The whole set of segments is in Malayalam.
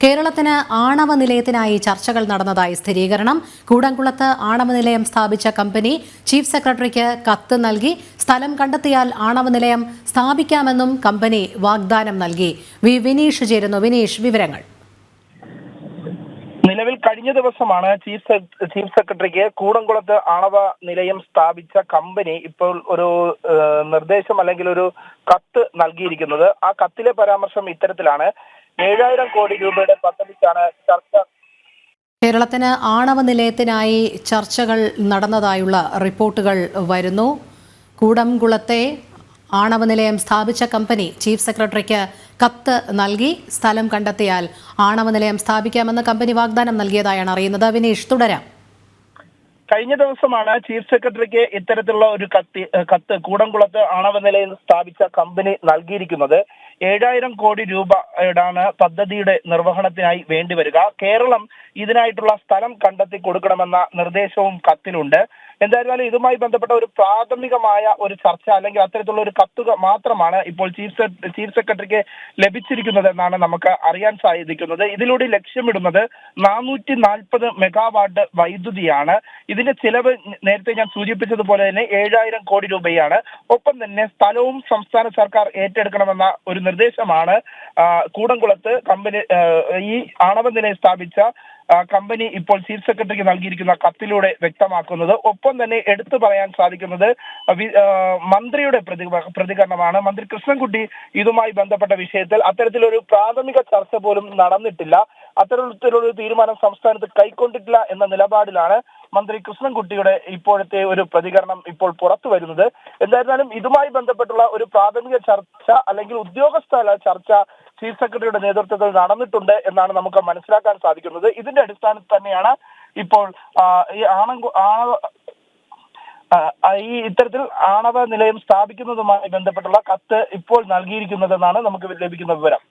കേരളത്തിന് ആണവ നിലയത്തിനായി ചർച്ചകൾ നടന്നതായി സ്ഥിരീകരണം. കൂടംകുളത്ത് ആണവ നിലയം സ്ഥാപിച്ച കമ്പനി ചീഫ് സെക്രട്ടറിക്ക് കത്ത് നൽകി. സ്ഥലം കണ്ടെത്തിയാൽ ആണവ നിലയം സ്ഥാപിക്കാമെന്നും കമ്പനി വാഗ്ദാനം നൽകി. വിനീഷ് ചേരുന്നു. വിനീഷ്, വിവരങ്ങൾ. നിലവിൽ കഴിഞ്ഞ ദിവസമാണ് ചീഫ് സെക്രട്ടറിക്ക് കൂടംകുളത്ത് ആണവ നിലയം സ്ഥാപിച്ച കമ്പനി ഇപ്പോൾ ഒരു നിർദ്ദേശം അല്ലെങ്കിൽ ഒരു കത്ത് നൽകിയിരിക്കുന്നത്. ആ കത്തിലെ പരാമർശം ഇത്തരത്തിലാണ്: 7000 കോടി രൂപയുടെ പദ്ധതിക്കാണ് ചർച്ച. കേരളത്തിന് ആണവ നിലയത്തിനായി ചർച്ചകൾ നടന്നതായുള്ള റിപ്പോർട്ടുകൾ വരുന്നു. കൂടംകുളത്തെ ആണവ നിലയം സ്ഥാപിച്ച കമ്പനി ചീഫ് സെക്രട്ടറിക്ക് കത്ത് നൽകി. സ്ഥലം കണ്ടെത്തിയാൽ ആണവ നിലയം സ്ഥാപിക്കാമെന്ന് കമ്പനി വാഗ്ദാനം നൽകിയതായാണ് അറിയുന്നത്. വിനീഷ്, തുടരാം. കഴിഞ്ഞ ദിവസമാണ് ചീഫ് സെക്രട്ടറിക്ക് ഇത്തരത്തിലുള്ള ഒരു കത്ത് കൂടംകുളത്ത് ആണവ നിലയം സ്ഥാപിച്ച കമ്പനി നൽകിയിരിക്കുന്നത്. 7000 കോടി രൂപയാണ് പദ്ധതിയുടെ നിർവഹണത്തിനായി വേണ്ടിവരിക. കേരളം ഇതിനായിട്ടുള്ള സ്ഥലം കണ്ടെത്തി കൊടുക്കണമെന്ന നിർദ്ദേശവും കത്തിലുണ്ട്. എന്തായിരുന്നാലും ഇതുമായി ബന്ധപ്പെട്ട ഒരു പ്രാഥമികമായ ഒരു ചർച്ച അല്ലെങ്കിൽ അത്തരത്തിലുള്ള ഒരു കത്ത് മാത്രമാണ് ഇപ്പോൾ ചീഫ് സെക്രട്ടറിക്ക് ലഭിച്ചിരിക്കുന്നത് എന്നാണ് നമുക്ക് അറിയാൻ സാധിക്കുന്നത്. ഇതിലൂടെ ലക്ഷ്യമിടുന്നത് 440 മെഗാവാട്ട് വൈദ്യുതിയാണ്. ഇതിന്റെ ചിലവ് നേരത്തെ ഞാൻ സൂചിപ്പിച്ചതുപോലെ തന്നെ 7000 കോടി രൂപയാണ്. ഒപ്പം തന്നെ സ്ഥലവും സംസ്ഥാന സർക്കാർ ഏറ്റെടുക്കണമെന്ന ഒരു നിർദ്ദേശമാണ് കൂടംകുളത്ത് കമ്പനി ഈ ആണവ നിലയം സ്ഥാപിച്ച കമ്പനി ഇപ്പോൾ ചീഫ് സെക്രട്ടറിക്ക് നൽകിയിരിക്കുന്ന കത്തിലൂടെ വ്യക്തമാക്കുന്നത്. ഒപ്പം തന്നെ എടുത്തു പറയാൻ സാധിക്കുന്നത് മന്ത്രിയുടെ പ്രതികരണമാണ്. മന്ത്രി കൃഷ്ണൻകുട്ടി ഇതുമായി ബന്ധപ്പെട്ട വിഷയത്തിൽ അത്തരത്തിലൊരു പ്രാഥമിക ചർച്ച പോലും നടന്നിട്ടില്ല, അത്തരത്തിലൊരു തീരുമാനം സംസ്ഥാനത്ത് കൈക്കൊണ്ടിട്ടില്ല എന്ന നിലപാടിലാണ് മന്ത്രി കൃഷ്ണൻകുട്ടിയുടെ ഇപ്പോഴത്തെ ഒരു പ്രതികരണം ഇപ്പോൾ പുറത്തു വരുന്നത്. എന്തായിരുന്നാലും ഇതുമായി ബന്ധപ്പെട്ടുള്ള ഒരു പ്രാഥമിക ചർച്ച അല്ലെങ്കിൽ ഉദ്യോഗസ്ഥ ചർച്ച ചീഫ് സെക്രട്ടറിയുടെ നേതൃത്വത്തിൽ നടന്നിട്ടുണ്ട് എന്നാണ് നമുക്ക് മനസ്സിലാക്കാൻ സാധിക്കുന്നത്. ഇതിന്റെ അടിസ്ഥാനത്തിൽ തന്നെയാണ് ഇപ്പോൾ ഈ ഇത്തരത്തിൽ ആണവ നിലയം സ്ഥാപിക്കുന്നതുമായി ബന്ധപ്പെട്ടുള്ള കത്ത് ഇപ്പോൾ നൽകിയിരിക്കുന്നതെന്നാണ് നമുക്ക് ലഭിക്കുന്ന വിവരം.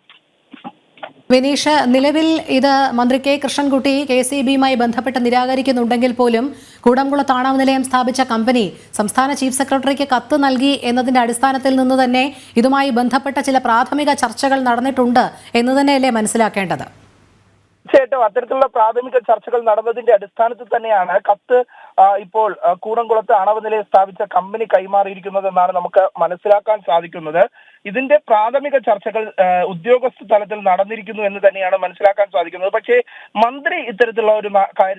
വിനീഷ്, നിലവിൽ ഇത് മന്ത്രി കെ കൃഷ്ണൻകുട്ടി KCBയുമായി ബന്ധപ്പെട്ട് നിരാകരിക്കുന്നുണ്ടെങ്കിൽ പോലും കൂടംകുളത്ത് ആണവ നിലയം സ്ഥാപിച്ച കമ്പനി സംസ്ഥാന ചീഫ് സെക്രട്ടറിക്ക് കത്ത് നൽകി എന്നതിന്റെ അടിസ്ഥാനത്തിൽ നിന്ന് തന്നെ ഇതുമായി ബന്ധപ്പെട്ട ചില പ്രാഥമിക ചർച്ചകൾ നടന്നിട്ടുണ്ട് എന്ന് തന്നെയല്ലേ മനസ്സിലാക്കേണ്ടത്? തീർച്ചയായിട്ടും അത്തരത്തിലുള്ള പ്രാഥമിക ചർച്ചകൾ നടന്നതിന്റെ അടിസ്ഥാനത്തിൽ തന്നെയാണ് കത്ത് ഇപ്പോൾ കൂടംകുളത്ത് ആണവ നിലയം സ്ഥാപിച്ച കമ്പനി കൈമാറിയിരിക്കുന്നത് എന്നാണ് നമുക്ക് മനസ്സിലാക്കാൻ സാധിക്കുന്നത്. ഇതിന്റെ പ്രാഥമിക ചർച്ചകൾ ഉദ്യോഗസ്ഥ തലത്തിൽ നടന്നിരിക്കുന്നു എന്ന് തന്നെയാണ് മനസ്സിലാക്കാൻ സാധിക്കുന്നത്. പക്ഷേ മന്ത്രി ഇത്തരത്തിലുള്ള ഒരു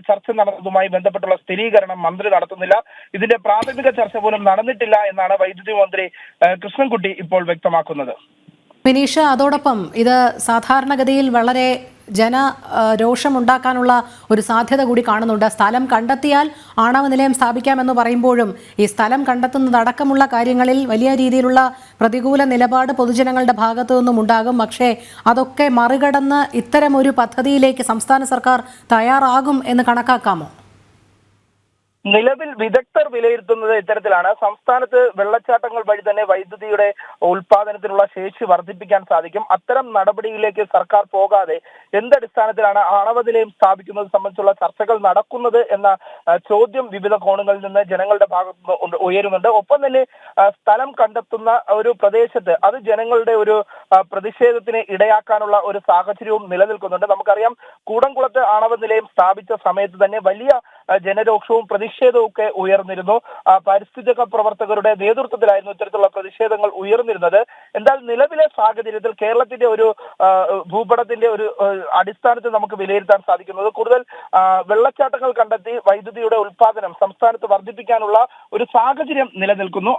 ചർച്ച നടന്നതുമായി ബന്ധപ്പെട്ടുള്ള സ്ഥിരീകരണം മന്ത്രി നടത്തുന്നില്ല. ഇതിന്റെ പ്രാഥമിക ചർച്ച പോലും നടന്നിട്ടില്ല എന്നാണ് വൈദ്യുതി മന്ത്രി കൃഷ്ണൻകുട്ടി ഇപ്പോൾ വ്യക്തമാക്കുന്നത്. വിനീഷ്, അതോടൊപ്പം ഇത് സാധാരണഗതിയിൽ വളരെ ജനരോഷമുണ്ടാക്കാനുള്ള ഒരു സാധ്യത കൂടി കാണുന്നുണ്ട്. സ്ഥലം കണ്ടെത്തിയാൽ ആണവ നിലയം സ്ഥാപിക്കാമെന്ന് പറയുമ്പോഴും ഈ സ്ഥലം കണ്ടെത്തുന്നതടക്കമുള്ള കാര്യങ്ങളിൽ വലിയ രീതിയിലുള്ള പ്രതികൂല നിലപാട് പൊതുജനങ്ങളുടെ ഭാഗത്തു നിന്നും ഉണ്ടാകും. പക്ഷേ അതൊക്കെ മറികടന്ന് ഇത്തരം ഒരു പദ്ധതിയിലേക്ക് സംസ്ഥാന സർക്കാർ തയ്യാറാകും എന്ന് കണക്കാക്കാമോ? നിലവിൽ വിദഗ്ധർ വിലയിരുത്തുന്നത് ഇത്തരത്തിലാണ്: സംസ്ഥാനത്ത് വെള്ളച്ചാട്ടങ്ങൾ വഴി തന്നെ വൈദ്യുതിയുടെ ഉൽപാദനത്തിനുള്ള ശേഷി വർദ്ധിപ്പിക്കാൻ സാധിക്കും. അത്തരം നടപടിയിലേക്ക് സർക്കാർ പോകാതെ എന്തടിസ്ഥാനത്തിലാണ് ആണവ നിലയം സ്ഥാപിക്കുന്നത് സംബന്ധിച്ചുള്ള ചർച്ചകൾ നടക്കുന്നത് എന്ന ചോദ്യം വിവിധ കോണുകളിൽ നിന്ന് ജനങ്ങളുടെ ഭാഗത്ത് നിന്ന് ഉയരുന്നുണ്ട്. ഒപ്പം തന്നെ സ്ഥലം കണ്ടെത്തുന്ന ഒരു പ്രദേശത്ത് അത് ജനങ്ങളുടെ ഒരു പ്രതിഷേധത്തിന് ഇടയാക്കാനുള്ള ഒരു സാഹചര്യവും നിലനിൽക്കുന്നുണ്ട്. നമുക്കറിയാം, കൂടംകുളത്ത് ആണവ നിലയം സ്ഥാപിച്ച സമയത്ത് തന്നെ വലിയ ജനരോക്ഷവും പ്രതിഷേധവും ഒക്കെ ഉയർന്നിരുന്നു. പാരിസ്ഥിതിക പ്രവർത്തകരുടെ നേതൃത്വത്തിലായിരുന്നു ഇത്തരത്തിലുള്ള പ്രതിഷേധങ്ങൾ ഉയർന്നിരുന്നത്. എന്നാൽ നിലവിലെ സാഹചര്യത്തിൽ കേരളത്തിന്റെ ഒരു ഭൂപടത്തിന്റെ ഒരു അടിസ്ഥാനത്തിൽ നമുക്ക് വിലയിരുത്താൻ സാധിക്കുന്നത് കൂടുതൽ വെള്ളച്ചാട്ടങ്ങൾ കണ്ടെത്തി വൈദ്യുതിയുടെ ഉൽപാദനം സംസ്ഥാനത്ത് വർദ്ധിപ്പിക്കാനുള്ള ഒരു സാഹചര്യം നിലനിൽക്കുന്നു.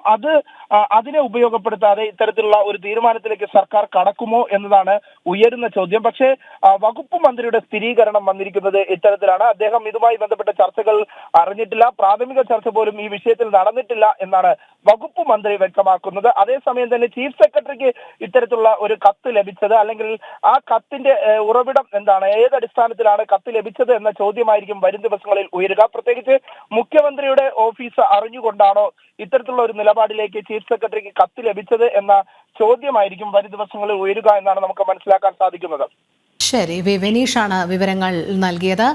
അതിനെ ഉപയോഗപ്പെടുത്താതെ ഇത്തരത്തിലുള്ള ഒരു തീരുമാനത്തിലേക്ക് സർക്കാർ കടക്കുമോ എന്നതാണ് ഉയരുന്ന ചോദ്യം. പക്ഷേ വകുപ്പ് മന്ത്രിയുടെ സ്ഥിരീകരണം വന്നിരിക്കുന്നത് ഇത്തരത്തിലാണ്: അദ്ദേഹം ഇതുമായി ബന്ധപ്പെട്ട ചർച്ചകൾ അറിഞ്ഞിട്ടില്ല, പ്രാഥമിക ചർച്ച പോലും ഈ വിഷയത്തിൽ നടന്നിട്ടില്ല എന്നാണ് വകുപ്പ് മന്ത്രി വ്യക്തമാക്കുന്നത്. അതേസമയം തന്നെ ചീഫ് സെക്രട്ടറിക്ക് ഇത്തരത്തിലുള്ള ഒരു കത്ത് ലഭിച്ചത് അല്ലെങ്കിൽ ആ കത്തിന്റെ ഉറവിടം എന്താണ്, ഏതടിസ്ഥാനത്തിലാണ് കത്ത് ലഭിച്ചത് എന്ന ചോദ്യമായിരിക്കും വരും ദിവസങ്ങളിൽ ഉയരുക. പ്രത്യേകിച്ച് മുഖ്യമന്ത്രിയുടെ ഓഫീസ് അറിഞ്ഞുകൊണ്ടാണോ ഇത്തരത്തിലുള്ള ഒരു നിലപാടിലേക്ക് ചീഫ് സെക്രട്ടറിക്ക് കത്ത് ലഭിച്ചത് എന്ന ചോദ്യമായിരിക്കും വരും ദിവസങ്ങളിൽ ഉയരുക എന്നാണ് നമുക്ക് മനസ്സിലാക്കാൻ സാധിക്കുന്നത്. ശരി, വിനീഷാണ് വിവരങ്ങൾ നൽകിയത്.